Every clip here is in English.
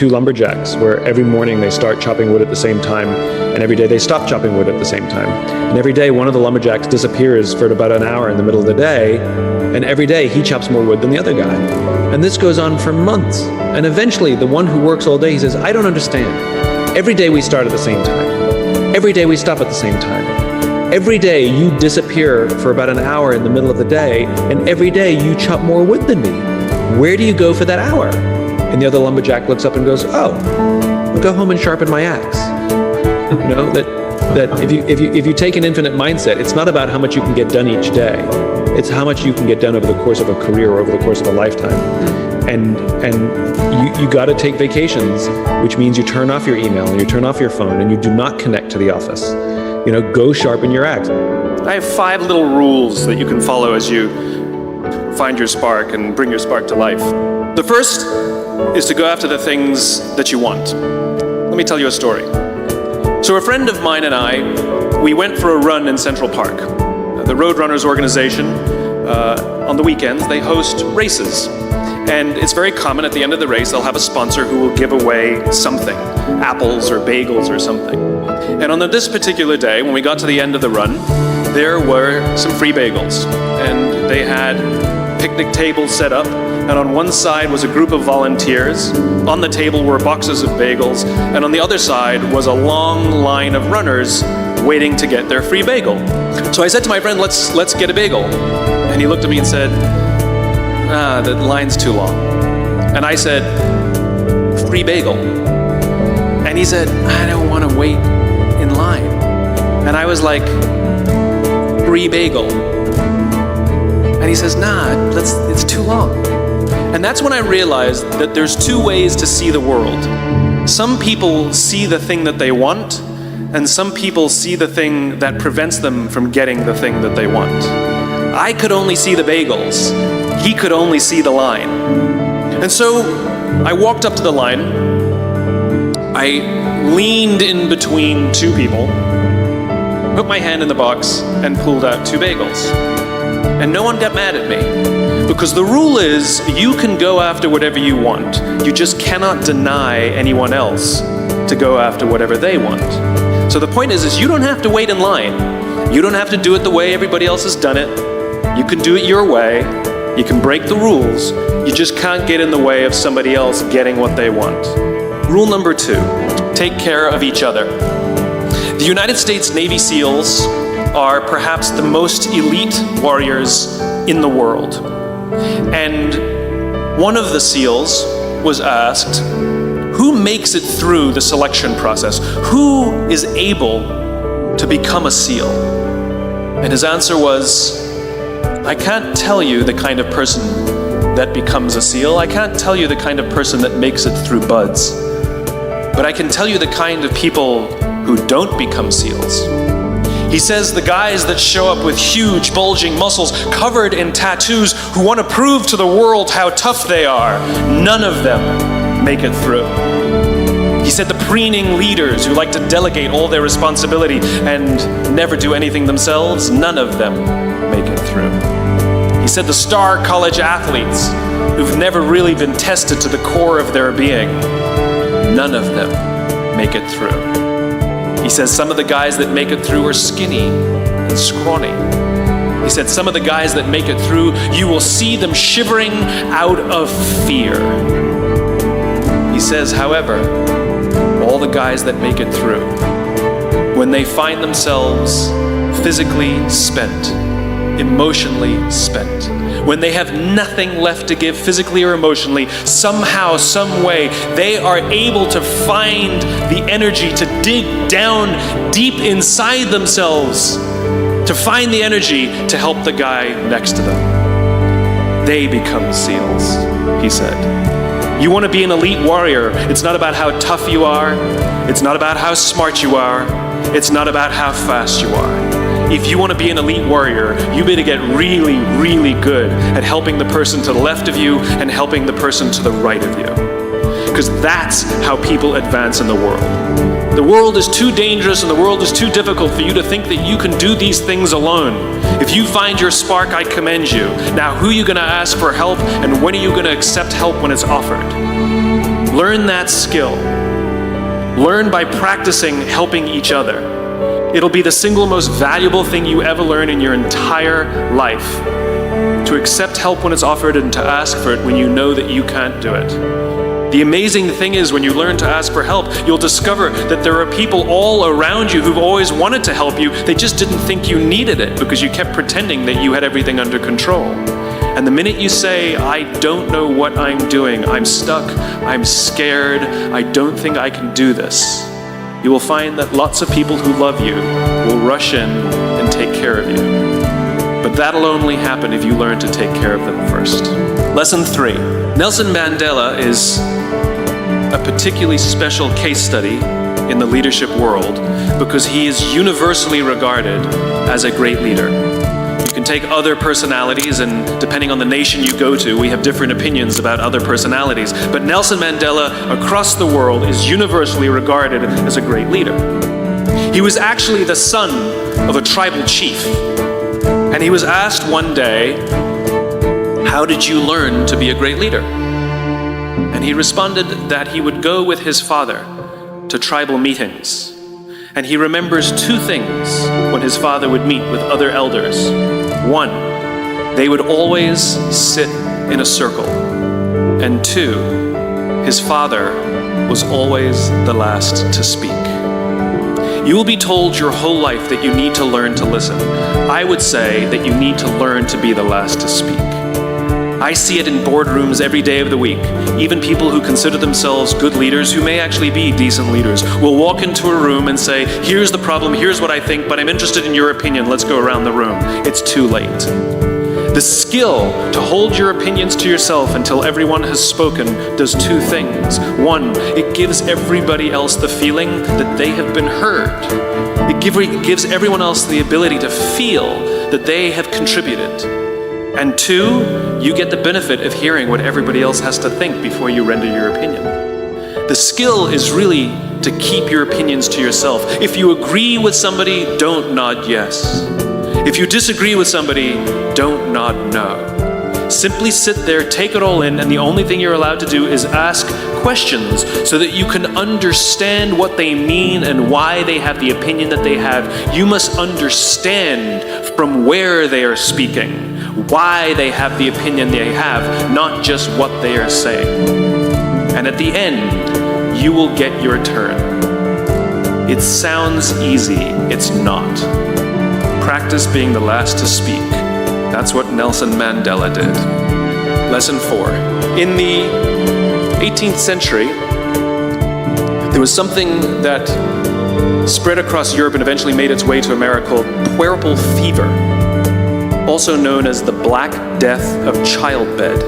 two lumberjacks where every morning they start chopping wood at the same time, and every day they stop chopping wood at the same time. And every day one of the lumberjacks disappears for about an hour in the middle of the day, and every day he chops more wood than the other guy. And this goes on for months. And eventually the one who works all day, he says, I don't understand. Every day we start at the same time. Every day we stop at the same time. Every day you disappear for about an hour in the middle of the day, and every day you chop more wood than me. Where do you go for that hour? And the other lumberjack looks up and goes, oh, I'll go home and sharpen my axe. You know, that if you take an infinite mindset, it's not about how much you can get done each day. It's how much you can get done over the course of a career or over the course of a lifetime. And you got to take vacations, which means you turn off your email and you turn off your phone and you do not connect to the office. You know, go sharpen your axe. I have 5 little rules that you can follow as you find your spark and bring your spark to life. The first is to go after the things that you want. Let me tell you a story. So a friend of mine and I, we went for a run in Central Park. The Roadrunners organization, on the weekends, they host races. And it's very common at the end of the race, they'll have a sponsor who will give away something, apples or bagels or something. And on this particular day, when we got to the end of the run, there were some free bagels. And they had picnic tables set up, and on one side was a group of volunteers. On the table were boxes of bagels, and on the other side was a long line of runners waiting to get their free bagel. So I said to my friend, let's get a bagel. And he looked at me and said, the line's too long. And I said, free bagel. And he said, I don't want to wait in line. And I was like, free bagel. And he says, nah, it's too long. And that's when I realized that there's 2 ways to see the world. Some people see the thing that they want, and some people see the thing that prevents them from getting the thing that they want. I could only see the bagels. He could only see the line. And so I walked up to the line. I leaned in between 2 people, put my hand in the box, and pulled out 2 bagels. And no one got mad at me. Because the rule is, you can go after whatever you want. You just cannot deny anyone else to go after whatever they want. So the point is you don't have to wait in line. You don't have to do it the way everybody else has done it. You can do it your way. You can break the rules. You just can't get in the way of somebody else getting what they want. Rule number 2, take care of each other. The United States Navy SEALs are perhaps the most elite warriors in the world. And one of the SEALs was asked, who makes it through the selection process? Who is able to become a SEAL? And his answer was, I can't tell you the kind of person that becomes a SEAL. I can't tell you the kind of person that makes it through BUD/S. But I can tell you the kind of people who don't become SEALs. He says the guys that show up with huge, bulging muscles, covered in tattoos, who want to prove to the world how tough they are, none of them make it through. He said the preening leaders who like to delegate all their responsibility and never do anything themselves, none of them make it through. He said the star college athletes who've never really been tested to the core of their being, none of them make it through. He says some of the guys that make it through are skinny and scrawny. He said some of the guys that make it through, you will see them shivering out of fear. He says, however, all the guys that make it through, when they find themselves physically spent, emotionally spent, when they have nothing left to give physically or emotionally, somehow, some way, they are able to find the energy to dig down deep inside themselves, to find the energy to help the guy next to them. They become SEALs, he said. You want to be an elite warrior. It's not about how tough you are. It's not about how smart you are. It's not about how fast you are. If you want to be an elite warrior, you better get really, really good at helping the person to the left of you and helping the person to the right of you. Because that's how people advance in the world. The world is too dangerous and the world is too difficult for you to think that you can do these things alone. If you find your spark, I commend you. Now, who are you going to ask for help, and when are you going to accept help when it's offered? Learn that skill. Learn by practicing helping each other. It'll be the single most valuable thing you ever learn in your entire life. To accept help when it's offered and to ask for it when you know that you can't do it. The amazing thing is when you learn to ask for help, you'll discover that there are people all around you who've always wanted to help you. They just didn't think you needed it because you kept pretending that you had everything under control. And the minute you say, I don't know what I'm doing, I'm stuck, I'm scared, I don't think I can do this, you will find that lots of people who love you will rush in and take care of you. But that'll only happen if you learn to take care of them first. Lesson 3. Nelson Mandela is a particularly special case study in the leadership world because he is universally regarded as a great leader. You can take other personalities, and depending on the nation you go to, we have different opinions about other personalities. But Nelson Mandela across the world is universally regarded as a great leader. He was actually the son of a tribal chief. And he was asked one day, how did you learn to be a great leader? And he responded that he would go with his father to tribal meetings. And he remembers 2 things when his father would meet with other elders. 1, they would always sit in a circle. And 2, his father was always the last to speak. You will be told your whole life that you need to learn to listen. I would say that you need to learn to be the last to speak. I see it in boardrooms every day of the week. Even people who consider themselves good leaders, who may actually be decent leaders, will walk into a room and say, here's the problem, here's what I think, but I'm interested in your opinion, let's go around the room. It's too late. The skill to hold your opinions to yourself until everyone has spoken does 2 things. 1, it gives everybody else the feeling that they have been heard. It gives everyone else the ability to feel that they have contributed. And 2, you get the benefit of hearing what everybody else has to think before you render your opinion. The skill is really to keep your opinions to yourself. If you agree with somebody, don't nod yes. If you disagree with somebody, don't nod no. Simply sit there, take it all in, and the only thing you're allowed to do is ask questions so that you can understand what they mean and why they have the opinion that they have. You must understand from where they are speaking, why they have the opinion they have, not just what they are saying. And at the end, you will get your turn. It sounds easy, it's not. Practice being the last to speak. That's what Nelson Mandela did. Lesson 4. In the 18th century, there was something that spread across Europe and eventually made its way to America called puerperal fever, also known as the Black Death of childbed.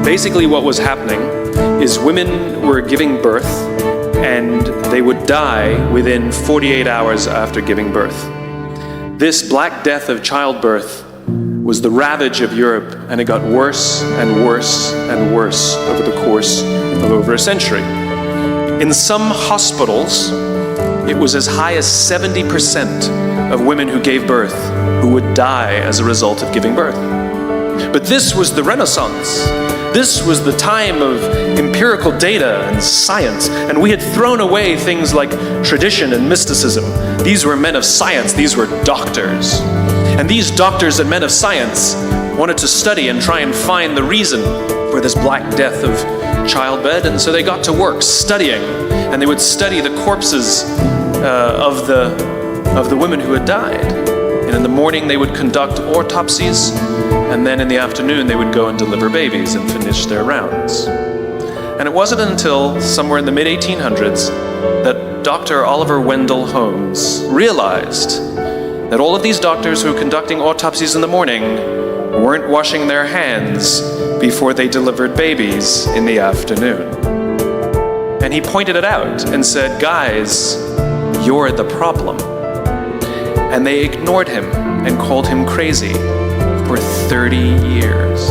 Basically what was happening is women were giving birth and they would die within 48 hours after giving birth. This Black Death of childbirth was the ravage of Europe, and it got worse and worse and worse over the course of over a century. In some hospitals, it was as high as 70% of women who gave birth who would die as a result of giving birth. But this was the Renaissance. This was the time of empirical data and science, and we had thrown away things like tradition and mysticism. These were men of science, these were doctors. And these doctors and men of science wanted to study and try and find the reason for this Black Death of childbed, and so they got to work studying, and they would study the corpses of the women who had died. And in the morning they would conduct autopsies, and then in the afternoon they would go and deliver babies and finish their rounds. And it wasn't until somewhere in the mid-1800s that Dr. Oliver Wendell Holmes realized that all of these doctors who were conducting autopsies in the morning weren't washing their hands before they delivered babies in the afternoon. And he pointed it out and said, guys, you're the problem. And they ignored him and called him crazy for 30 years.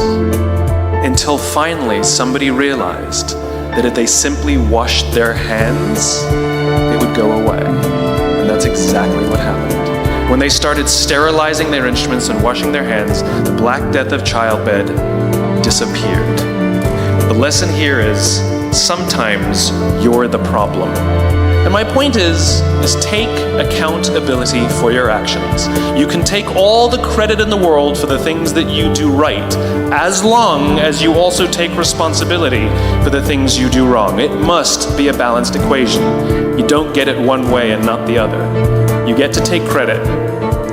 Until finally somebody realized that if they simply washed their hands, it would go away. And that's exactly what happened. When they started sterilizing their instruments and washing their hands, the Black Death of childbed disappeared. The lesson here is sometimes you're the problem. And my point is take accountability for your actions. You can take all the credit in the world for the things that you do right, as long as you also take responsibility for the things you do wrong. It must be a balanced equation. You don't get it one way and not the other. You get to take credit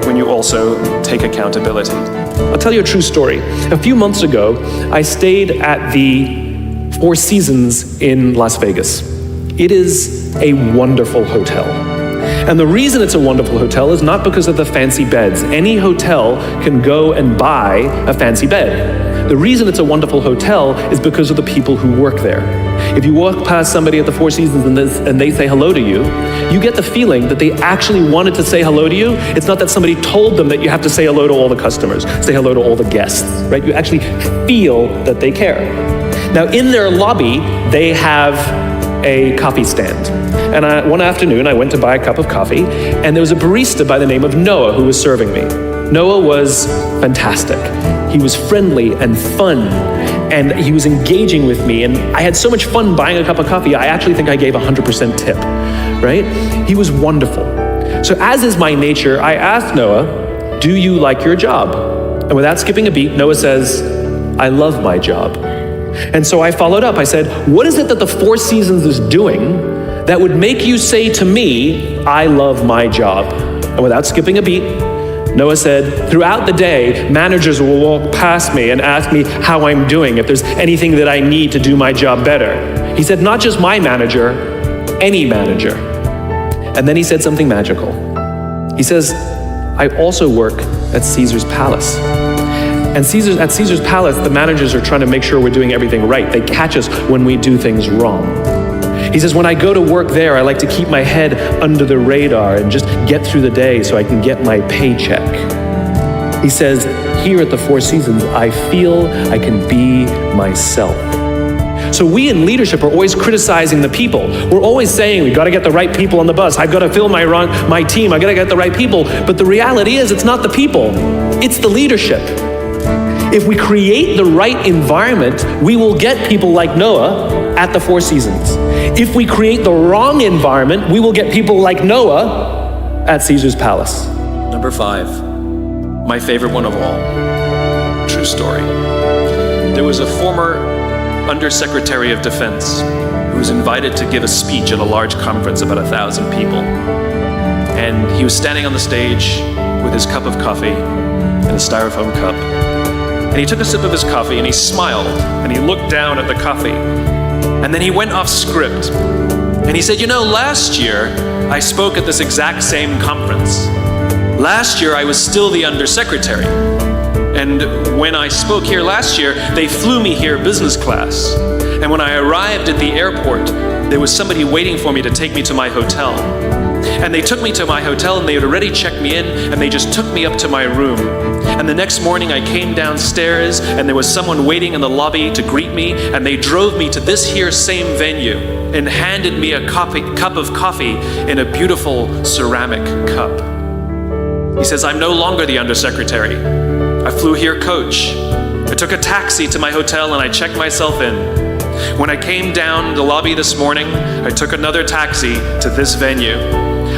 when you also take accountability. I'll tell you a true story. A few months ago, I stayed at the Four Seasons in Las Vegas. It is a wonderful hotel. And the reason it's a wonderful hotel is not because of the fancy beds. Any hotel can go and buy a fancy bed. The reason it's a wonderful hotel is because of the people who work there. If you walk past somebody at the Four Seasons and they say hello to you, you get the feeling that they actually wanted to say hello to you. It's not that somebody told them that you have to say hello to all the customers, say hello to all the guests, right? You actually feel that they care. Now, in their lobby, they have a coffee stand. And one afternoon, I went to buy a cup of coffee, and there was a barista by the name of Noah who was serving me. Noah was fantastic. He was friendly and fun, and he was engaging with me, and I had so much fun buying a cup of coffee, I actually think I gave 100% tip, right? He was wonderful. So as is my nature, I asked Noah, "Do you like your job?" And without skipping a beat, Noah says, "I love my job." And so I followed up. I said, "What is it that the Four Seasons is doing that would make you say to me, 'I love my job'?" And without skipping a beat, Noah said, "Throughout the day, managers will walk past me and ask me how I'm doing, if there's anything that I need to do my job better." He said, "Not just my manager, any manager." And then he said something magical. He says, "I also work at Caesar's Palace. And at Caesar's Palace, the managers are trying to make sure we're doing everything right. They catch us when we do things wrong." He says, "When I go to work there, I like to keep my head under the radar and just get through the day so I can get my paycheck." He says, "Here at the Four Seasons, I feel I can be myself." So we in leadership are always criticizing the people. We're always saying, we've got to get the right people on the bus. I've got to fill my team. I've got to get the right people. But the reality is, it's not the people. It's the leadership. If we create the right environment, we will get people like Noah at the Four Seasons. If we create the wrong environment, we will get people like Noah at Caesar's Palace. Number 5, my favorite one of all. True story. There was a former Undersecretary of Defense who was invited to give a speech at a large conference, about 1,000 people. And he was standing on the stage with his cup of coffee in a styrofoam cup. And he took a sip of his coffee and he smiled and he looked down at the coffee. And then he went off script. And he said, "You know, last year I spoke at this exact same conference. Last year I was still the undersecretary. And when I spoke here last year, they flew me here business class. And when I arrived at the airport, there was somebody waiting for me to take me to my hotel. And they took me to my hotel and they had already checked me in and they just took me up to my room. And the next morning I came downstairs and there was someone waiting in the lobby to greet me and they drove me to this here same venue and handed me a cup of coffee in a beautiful ceramic cup." He says, "I'm no longer the undersecretary. I flew here coach. I took a taxi to my hotel and I checked myself in. When I came down the lobby this morning, I took another taxi to this venue.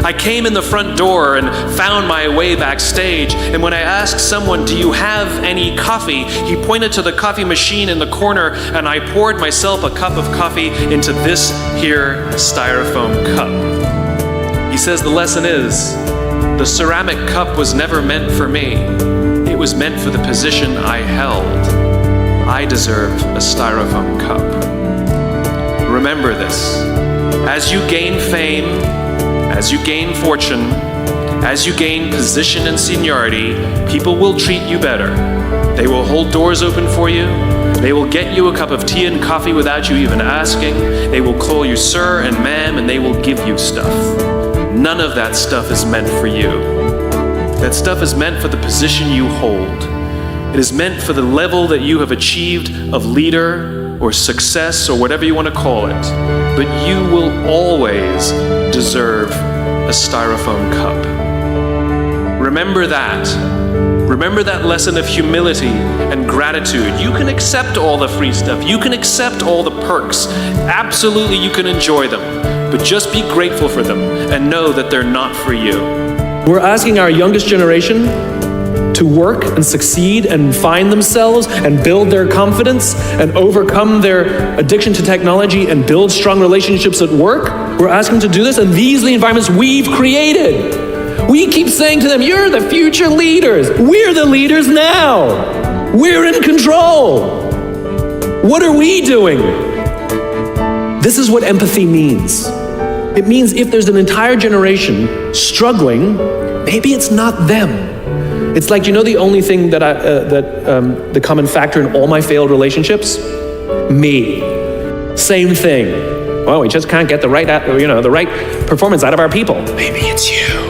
I came in the front door and found my way backstage, and when I asked someone, 'Do you have any coffee?' he pointed to the coffee machine in the corner, and I poured myself a cup of coffee into this here styrofoam cup." He says the lesson is, the ceramic cup was never meant for me. It was meant for the position I held. I deserved a styrofoam cup. Remember this. As you gain fame, as you gain fortune, as you gain position and seniority, people will treat you better. They will hold doors open for you. They will get you a cup of tea and coffee without you even asking. They will call you sir and ma'am, and they will give you stuff. None of that stuff is meant for you. That stuff is meant for the position you hold. It is meant for the level that you have achieved of leader or success or whatever you want to call it. But you will always deserve a styrofoam cup. Remember that. Remember that lesson of humility and gratitude. You can accept all the free stuff. You can accept all the perks. Absolutely, you can enjoy them. But just be grateful for them and know that they're not for you. We're asking our youngest generation to work and succeed and find themselves and build their confidence and overcome their addiction to technology and build strong relationships at work. We're asking them to do this, and these are the environments we've created. We keep saying to them, you're the future leaders. We're the leaders now. We're in control. What are we doing? This is what empathy means. It means if there's an entire generation struggling, maybe it's not them. It's like, the only thing that the common factor in all my failed relationships? Me. Same thing. Well, we just can't get the right performance out of our people. Maybe it's you.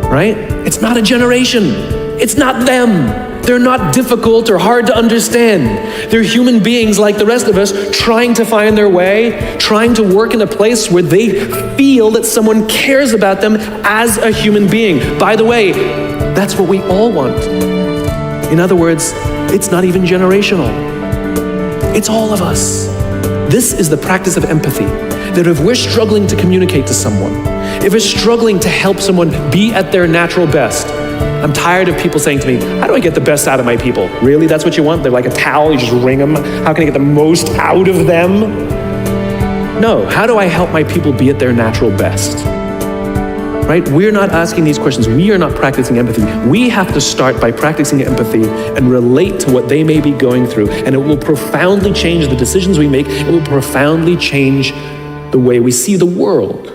Right? It's not a generation. It's not them. They're not difficult or hard to understand. They're human beings like the rest of us, trying to find their way, trying to work in a place where they feel that someone cares about them as a human being. By the way, that's what we all want. In other words, it's not even generational. It's all of us. This is the practice of empathy. That if we're struggling to communicate to someone, if we're struggling to help someone be at their natural best, I'm tired of people saying to me, how do I get the best out of my people? Really, that's what you want? They're like a towel, you just wring them. How can I get the most out of them? No, how do I help my people be at their natural best? Right? We're not asking these questions. We are not practicing empathy. We have to start by practicing empathy and relate to what they may be going through. And it will profoundly change the decisions we make. It will profoundly change the way we see the world.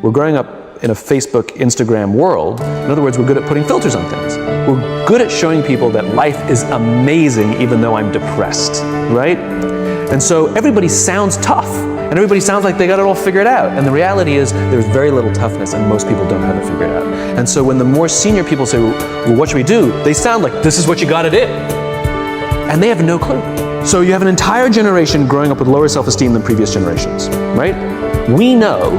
We're growing up in a Facebook, Instagram world. In other words, we're good at putting filters on things. We're good at showing people that life is amazing even though I'm depressed, right? And so everybody sounds tough. And everybody sounds like they got it all figured out. And the reality is there's very little toughness and most people don't have it figured out. And so when the more senior people say, well, what should we do? They sound like, this is what you gotta do. And they have no clue. So you have an entire generation growing up with lower self-esteem than previous generations, right? We know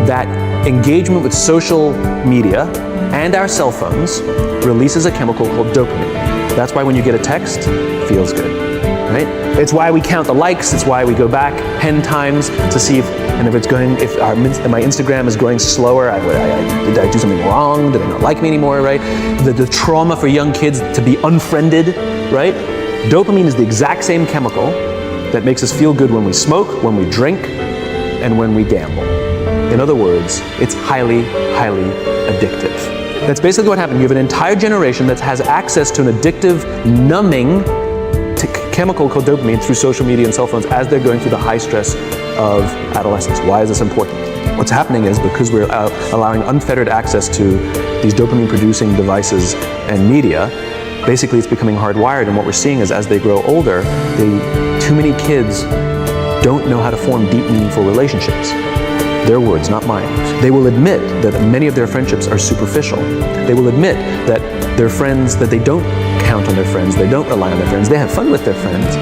that engagement with social media and our cell phones releases a chemical called dopamine. That's why when you get a text, it feels good. Right? It's why we count the likes. It's why we go back 10 times to see if my Instagram is going slower. Did I do something wrong? Did they not like me anymore? Right? The trauma for young kids to be unfriended. Right? Dopamine is the exact same chemical that makes us feel good when we smoke, when we drink, and when we gamble. In other words, it's highly, highly addictive. That's basically what happened. You have an entire generation that has access to an addictive, numbing chemical called dopamine through social media and cell phones as they're going through the high stress of adolescence. Why is this important? What's happening is because we're allowing unfettered access to these dopamine-producing devices and media, basically it's becoming hardwired, and what we're seeing is as they grow older, too many kids don't know how to form deep, meaningful relationships. Their words, not mine. They will admit that many of their friendships are superficial. They will admit that their friends, that they don't count on their friends, they don't rely on their friends, they have fun with their friends,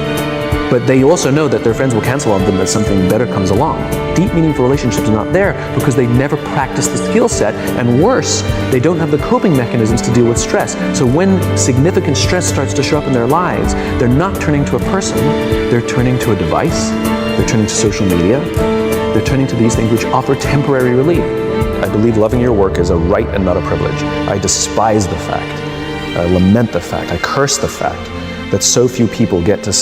but they also know that their friends will cancel on them as something better comes along. Deep, meaningful relationships are not there because they never practice the skill set, and worse, they don't have the coping mechanisms to deal with stress. So when significant stress starts to show up in their lives, they're not turning to a person, they're turning to a device, they're turning to social media, they're turning to these things which offer temporary relief. I believe loving your work is a right and not a privilege. I despise the fact, I lament the fact, I curse the fact that so few people get to